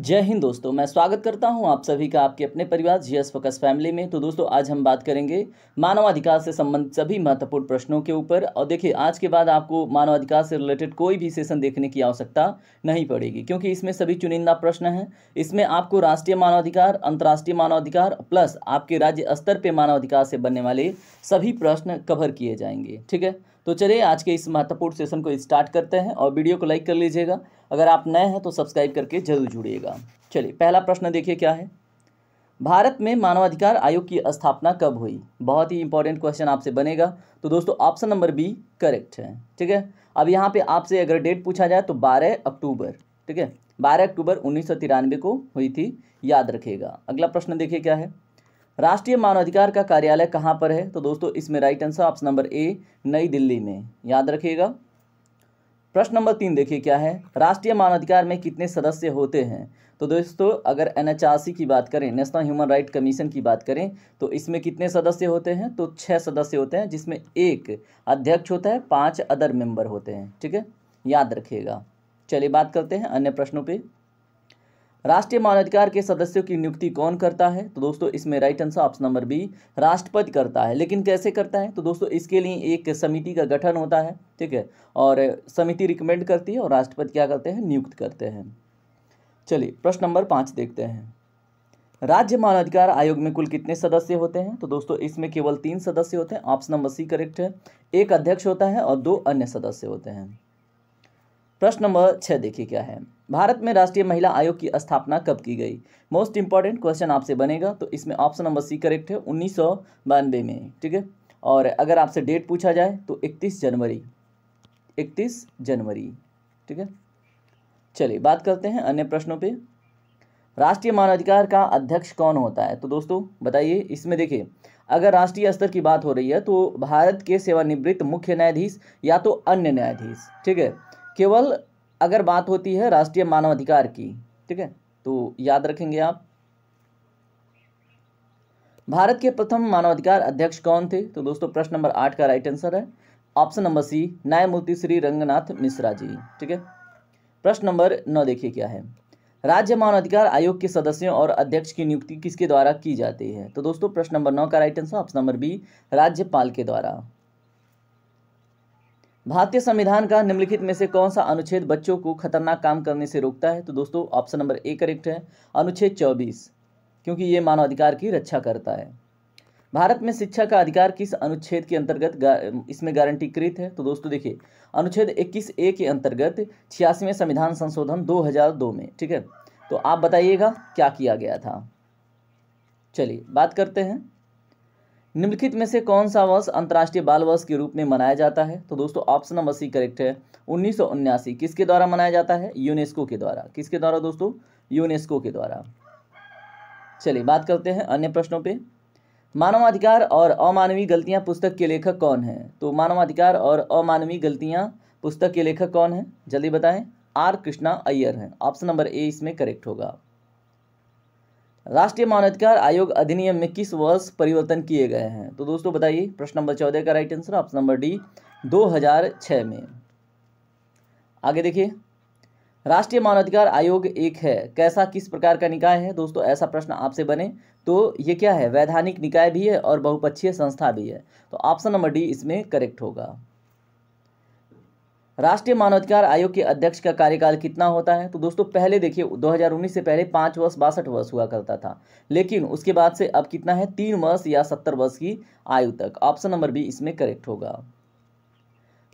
जय हिंद दोस्तों, मैं स्वागत करता हूं आप सभी का आपके अपने परिवार जीएस फोकस फैमिली में। तो दोस्तों, आज हम बात करेंगे मानवाधिकार से संबंधित सभी महत्वपूर्ण प्रश्नों के ऊपर। और देखिए, आज के बाद आपको मानवाधिकार से रिलेटेड कोई भी सेशन देखने की आवश्यकता नहीं पड़ेगी, क्योंकि इसमें सभी चुनिंदा प्रश्न हैं। इसमें आपको राष्ट्रीय मानवाधिकार, अंतर्राष्ट्रीय मानवाधिकार प्लस आपके राज्य स्तर पर मानवाधिकार से बनने वाले सभी प्रश्न कवर किए जाएंगे। ठीक है, तो चलिए आज के इस महत्वपूर्ण सेशन को स्टार्ट करते हैं और वीडियो को लाइक कर लीजिएगा। अगर आप नए हैं तो सब्सक्राइब करके जरूर जुड़िएगा। चलिए, पहला प्रश्न देखिए क्या है। भारत में मानवाधिकार आयोग की स्थापना कब हुई? बहुत ही इंपॉर्टेंट क्वेश्चन आपसे बनेगा। तो दोस्तों, ऑप्शन नंबर बी करेक्ट है। ठीक है, अब यहाँ पे आपसे अगर डेट पूछा जाए तो 12 अक्टूबर। ठीक है, 12 अक्टूबर 1993 को हुई थी, याद रखिएगा। अगला प्रश्न देखिए क्या है। राष्ट्रीय मानवाधिकार का कार्यालय कहाँ पर है? तो दोस्तों, इसमें right answer option number A नई दिल्ली में, याद रखिएगा। प्रश्न नंबर 3 देखिए क्या है। राष्ट्रीय मानवाधिकार में कितने सदस्य होते हैं? तो दोस्तों, अगर एनएचआरसी की बात करें, नेशनल ह्यूमन राइट कमीशन की बात करें, तो इसमें कितने सदस्य होते हैं? तो 6 सदस्य होते हैं, जिसमें एक अध्यक्ष होता है, 5 अदर मेंबर होते हैं। ठीक है, याद रखिएगा। चलिए बात करते हैं अन्य प्रश्नों पे। राष्ट्रीय मानवाधिकार के सदस्यों की नियुक्ति कौन करता है? तो दोस्तों, इसमें right answer option number B राष्ट्रपति करता है। लेकिन कैसे करता है? तो दोस्तों, इसके लिए एक समिति का गठन होता है। ठीक है, और समिति रिकमेंड करती है और राष्ट्रपति क्या करते हैं? नियुक्त करते हैं। चलिए प्रश्न नंबर 5 देखते हैं। राज्य मानवाधिकार आयोग में कुल कितने सदस्य होते हैं? तो दोस्तों, इसमें केवल 3 सदस्य होते हैं। ऑप्शन नंबर सी करेक्ट है। एक अध्यक्ष होता है और 2 अन्य सदस्य होते हैं। प्रश्न नंबर 6 देखिए क्या है। भारत में राष्ट्रीय महिला आयोग की स्थापना कब की गई? मोस्ट इंपॉर्टेंट क्वेश्चन आपसे बनेगा। तो इसमें ऑप्शन नंबर सी करेक्ट है, 1992 में। ठीक है, और अगर आपसे डेट पूछा जाए तो 31 जनवरी। ठीक है, चलिए बात करते हैं अन्य प्रश्नों पे। राष्ट्रीय मानवाधिकार का अध्यक्ष कौन होता है? तो दोस्तों बताइए। इसमें देखिए, अगर राष्ट्रीय स्तर की बात हो रही है तो भारत के सेवानिवृत्त मुख्य न्यायाधीश या तो अन्य न्यायाधीश। ठीक है, केवल अगर बात होती है राष्ट्रीय मानवाधिकार की। ठीक है, तो याद रखेंगे आप। भारत के प्रथम मानवाधिकार अध्यक्ष कौन थे? तो दोस्तों, प्रश्न नंबर 8 का राइट आंसर है ऑप्शन नंबर सी न्यायमूर्ति श्री रंगनाथ मिश्रा जी। ठीक है, प्रश्न नंबर 9 देखिए क्या है। राज्य मानवाधिकार आयोग के सदस्यों और अध्यक्ष की नियुक्ति किसके द्वारा की जाती है? तो दोस्तों, प्रश्न नंबर 9 का right answer option number B राज्यपाल के द्वारा। भारतीय संविधान का निम्नलिखित में से कौन सा अनुच्छेद बच्चों को खतरनाक काम करने से रोकता है? तो दोस्तों, ऑप्शन नंबर ए करेक्ट है, अनुच्छेद 24, क्योंकि ये मानवाधिकार की रक्षा करता है। भारत में शिक्षा का अधिकार किस अनुच्छेद के अंतर्गत इसमें गारंटीकृत है? तो दोस्तों देखिए, अनुच्छेद 21A के अंतर्गत 86वें संविधान संशोधन 2002 में। ठीक है, तो आप बताइएगा क्या किया गया था। चलिए बात करते हैं। निम्नलिखित में से कौन सा वर्ष अंतर्राष्ट्रीय बाल वर्ष के रूप में मनाया जाता है? तो दोस्तों, ऑप्शन नंबर सी करेक्ट है, 1979। किसके द्वारा मनाया जाता है? यूनेस्को के द्वारा। किसके द्वारा दोस्तों? यूनेस्को के द्वारा। चलिए बात करते हैं अन्य प्रश्नों पे। मानवाधिकार और अमानवीय गलतियां पुस्तक के लेखक कौन हैं? तो मानवाधिकार और अमानवीय गलतियां पुस्तक के लेखक कौन हैं? जल्दी बताएं। आर कृष्णा अय्यर हैं। ऑप्शन नंबर ए इसमें करेक्ट होगा। राष्ट्रीय मानवाधिकार आयोग अधिनियम में किस वर्ष परिवर्तन किए गए हैं? तो दोस्तों बताइए। प्रश्न नंबर 14 का right answer option number D 2006 में। आगे देखिए, राष्ट्रीय मानवाधिकार आयोग एक है, कैसा किस प्रकार का निकाय है? दोस्तों, ऐसा प्रश्न आपसे बने तो ये क्या है? वैधानिक निकाय भी है और बहुपक्षीय संस्था भी है। तो ऑप्शन नंबर डी इसमें करेक्ट होगा। राष्ट्रीय मानवाधिकार आयोग के अध्यक्ष का कार्यकाल कितना होता है? तो दोस्तों, पहले देखिए 2019 से पहले 5 वर्ष 62 वर्ष हुआ करता था, लेकिन उसके बाद से अब कितना है? 3 वर्ष या 70 वर्ष की आयु तक। ऑप्शन नंबर बी इसमें करेक्ट होगा।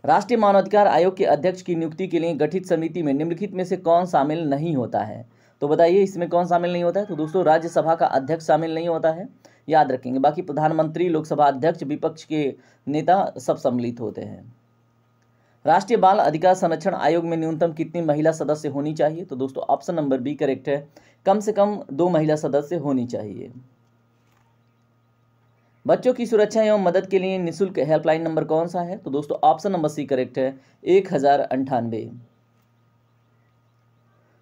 राष्ट्रीय मानवाधिकार आयोग के अध्यक्ष की नियुक्ति के लिए गठित समिति में निम्नलिखित में से कौन शामिल नहीं होता है? तो बताइए, इसमें कौन शामिल नहीं होता है? तो दोस्तों, राज्यसभा का अध्यक्ष शामिल नहीं होता है, याद रखेंगे। बाकी प्रधानमंत्री, लोकसभा अध्यक्ष, विपक्ष के नेता सब सम्मिलित होते हैं। राष्ट्रीय बाल अधिकार संरक्षण आयोग में न्यूनतम कितनी महिला सदस्य होनी चाहिए? तो दोस्तों, ऑप्शन नंबर बी करेक्ट है, कम से कम 2 महिला सदस्य होनी चाहिए। बच्चों की सुरक्षा एवं मदद के लिए निःशुल्क हेल्पलाइन नंबर कौन सा है? तो दोस्तों, ऑप्शन नंबर सी करेक्ट है, 1098।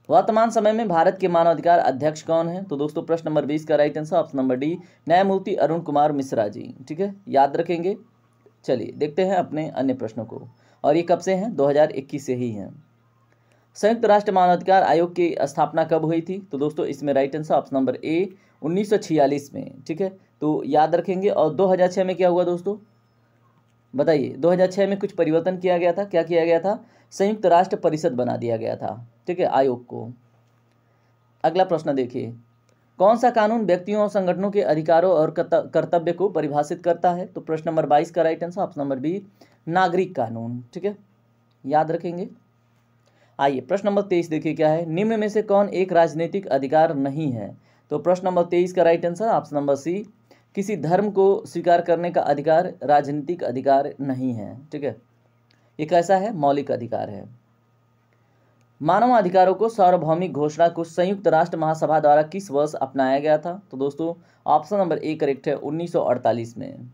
वर्तमान समय में भारत के मानवाधिकार अध्यक्ष कौन है? तो दोस्तों, प्रश्न नंबर 20 का right answer option number D न्यायमूर्ति अरुण कुमार मिश्रा जी। ठीक है, याद रखेंगे। चलिए देखते हैं अपने अन्य प्रश्नों को, और ये कब से हैं? 2021 से ही हैं। संयुक्त राष्ट्र मानवाधिकार आयोग की स्थापना कब हुई थी? तो दोस्तों इसमें right answer option number A 1946 में। ठीक है, तो याद रखेंगे। और 2006 में क्या हुआ दोस्तों, बताइए। 2006 में कुछ परिवर्तन किया गया था। क्या किया गया था? संयुक्त राष्ट्र परिषद बना दिया गया था, ठीक है, आयोग को। अगला प्रश्न देखिए, कौन सा कानून व्यक्तियों और संगठनों के अधिकारों और कर्तव्य को परिभाषित करता है? तो प्रश्न नंबर 22 का right answer option number B नागरिक कानून। ठीक है, याद रखेंगे। आइए प्रश्न नंबर 23 देखिए क्या है, निम्न में से कौन एक राजनीतिक अधिकार नहीं है? तो प्रश्न नंबर 23 का right answer option number C किसी धर्म को स्वीकार करने का अधिकार राजनीतिक अधिकार नहीं है। ठीक है, ये कैसा है? मौलिक अधिकार है। मानवाधिकारों को सार्वभौमिक घोषणा को संयुक्त राष्ट्र महासभा द्वारा किस वर्ष अपनाया गया था? तो दोस्तों ऑप्शन नंबर ए करेक्ट है, 1948 में।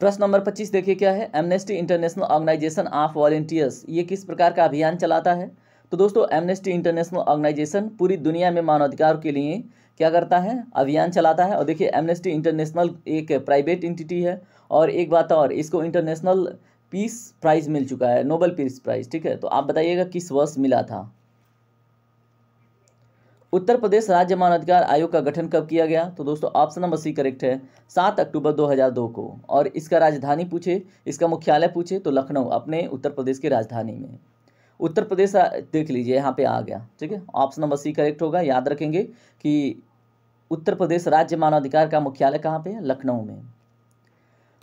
प्रश्न नंबर 25 देखिए क्या है, Amnesty International organisation of volunteers ये किस प्रकार का अभियान चलाता है? तो दोस्तों एमनेस्टी इंटरनेशनल ऑर्गेनाइजेशन पूरी दुनिया में मानवाधिकार के लिए क्या करता है? अभियान चलाता है। और देखिए एमनेस्टी इंटरनेशनल एक प्राइवेट एंटिटी है, और एक बात और, इसको इंटरनेशनल पीस प्राइज मिल चुका है, नोबेल पीस प्राइज। ठीक है, तो आप बताइएगा किस वर्ष मिला था? उत्तर प्रदेश राज्य मानवाधिकार आयोग का गठन कब किया गया? तो दोस्तों ऑप्शन नंबर सी करेक्ट है, 7 अक्टूबर 2002 को। और इसका राजधानी पूछे, इसका मुख्यालय पूछे तो लखनऊ, अपने उत्तर प्रदेश की राजधानी में। उत्तर प्रदेश देख लीजिए यहाँ पे आ गया। ठीक है, ऑप्शन नंबर सी करेक्ट होगा। याद रखेंगे कि उत्तर प्रदेश राज्य मानवाधिकार का मुख्यालय कहाँ पे है? लखनऊ में।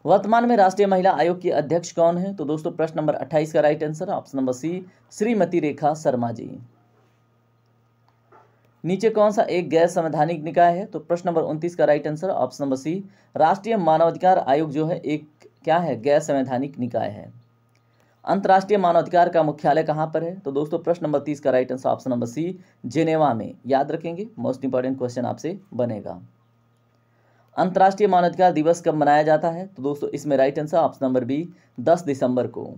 वर्तमान में राष्ट्रीय महिला आयोग की अध्यक्ष कौन है? तो दोस्तों प्रश्न नंबर 28 का right answer option number C Shrimati Rekha Sharma ji. नीचे कौन सा एक गैर संवैधानिक निकाय है? तो प्रश्न नंबर 29 का right answer option number C राष्ट्रीय मानवाधिकार आयोग जो है एक क्या है? गैर संवैधानिक निकाय है। अंतर्राष्ट्रीय मानवाधिकार का मुख्यालय कहाँ पर है? तो दोस्तों प्रश्न नंबर 30 का right answer option number C Geneva में। याद रखेंगे, मोस्ट इंपॉर्टेंट क्वेश्चन आपसे बनेगा। अंतर्राष्ट्रीय मानवाधिकार दिवस कब मनाया जाता है? तो दोस्तों इसमें right answer option number B 10 दिसंबर को।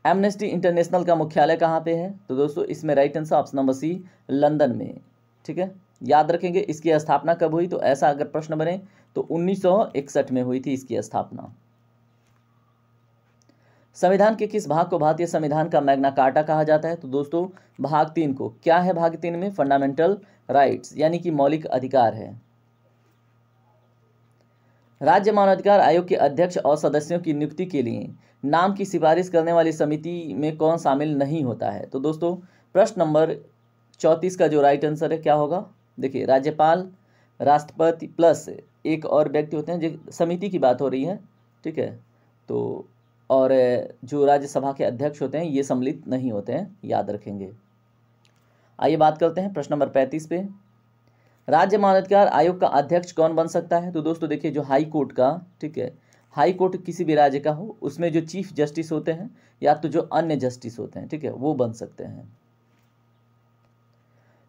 एमनेस्टी इंटरनेशनल का मुख्यालय कहाँ पे है? तो दोस्तों इसमें right answer option number C London में। ठीक है, याद रखेंगे। इसकी स्थापना कब हुई? तो ऐसा अगर प्रश्न बने तो 1961 में हुई थी इसकी स्थापना। संविधान के किस भाग को भारतीय संविधान का मैग्ना कार्टा कहा जाता है? तो दोस्तों भाग 3 को। क्या है भाग 3 में? फंडामेंटल राइट्स, यानी कि मौलिक अधिकार है। राज्य मानवाधिकार आयोग के अध्यक्ष और सदस्यों की नियुक्ति के लिए नाम की सिफारिश करने वाली समिति में कौन शामिल नहीं होता है? तो दोस्तों प्रश्न नंबर 34 का जो राइट आंसर है क्या होगा? देखिए राज्यपाल, राष्ट्रपति प्लस एक और व्यक्ति होते हैं, जो समिति की बात हो रही है। ठीक है, तो और जो राज्यसभा के अध्यक्ष होते हैं ये सम्मिलित नहीं होते हैं, याद रखेंगे। आइए बात करते हैं प्रश्न नंबर 35 पे। राज्य मानवाधिकार आयोग का अध्यक्ष कौन बन सकता है? तो दोस्तों देखिए जो हाई कोर्ट का, ठीक है, हाई कोर्ट किसी भी राज्य का हो, उसमें जो चीफ जस्टिस होते हैं या तो जो अन्य जस्टिस होते हैं, ठीक है, वो बन सकते हैं।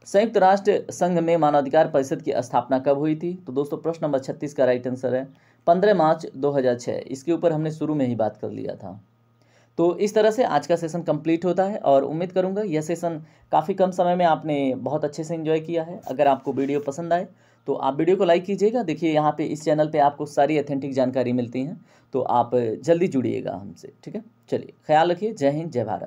संयुक्त राष्ट्र संघ में मानवाधिकार परिषद की स्थापना कब हुई थी? तो दोस्तों प्रश्न नंबर 36 का राइट आंसर है 15 मार्च 2006। इसके ऊपर हमने शुरू में ही बात कर लिया था। तो इस तरह से आज का सेशन कंप्लीट होता है, और उम्मीद करूंगा यह सेशन काफ़ी कम समय में आपने बहुत अच्छे से एंजॉय किया है। अगर आपको वीडियो पसंद आए तो आप वीडियो को लाइक कीजिएगा। देखिए यहाँ पे इस चैनल पे आपको सारी ऑथेंटिक जानकारी मिलती हैं, तो आप जल्दी जुड़िएगा हमसे। ठीक है, चलिए ख्याल रखिए। जय हिंद, जय भारत।